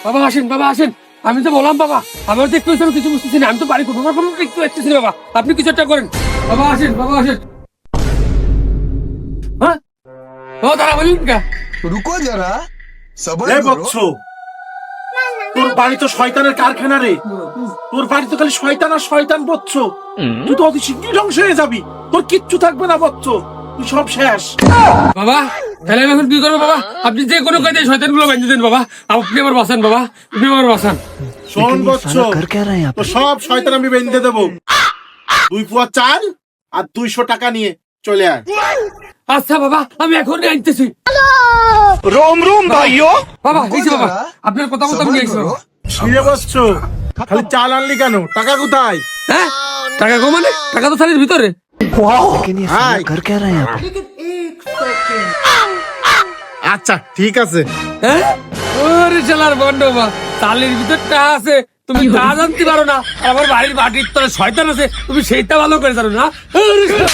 বাবা আসেন, বাবা আসেন। আমি তো বললাম বাবা, আমার তো একটু কিছু বুঝতেছি না, আমি তো বাড়ি কোনো একটু আসতেছি বাবা, আপনি কিছু একটা করেন। বাবা আসেন, বাবা আসেন। হ্যাঁ বাবা, দাঁড়া বললেন কা? रुको जरा सबर এ करो। বৎস, তোর বাড়ি তো শয়তানের কারখানা রে। তোর বাড়ি তো খালি শয়তান আর শয়তান বৎস। তুই তো অতি শীঘ্রই ধ্বংস হয়ে যাবি, তোর কিচ্ছু থাকবে না বৎস, তুই সব শেষ। বাবা তাহলে আমি এখন কি করবো বাবা? আপনি যে কোনো কাজে শয়তান গুলো বেঁধে দেন বাবা, আপনি আমার বাঁচান বাবা, আপনি আমার বাঁচান। শোন বৎস, তো সব শয়তান আমি বেঁধে দেবো। 2 পোয়া চাল আর 200 টাকা নিয়ে চলে আয়। আচ্ছা বাবা, আমি এখনই আনতেছি। রোম রোম ভাইও। বাবা এই যে বাবা, আপনার কথা মতো আমি নিয়ে আসছি বাবা। ফিরে বৎস, খালি চাল আনলি কেন? টাকা কোথায়? হ্যাঁ টাকা গো মানে? টাকা তো থালির ভিতরে। আয়। আচ্ছা ঠিক আছে। হ্যাঁ ওরে শালার বন্ড বাবা, থালির ভিতর টাকা আছে, তুমি তা জানতে পারো না, আর আমার বাড়ির বাটির তলে শয়তান আছে, তুমি সেইটা ভালো করে জানো না। ওরে শালার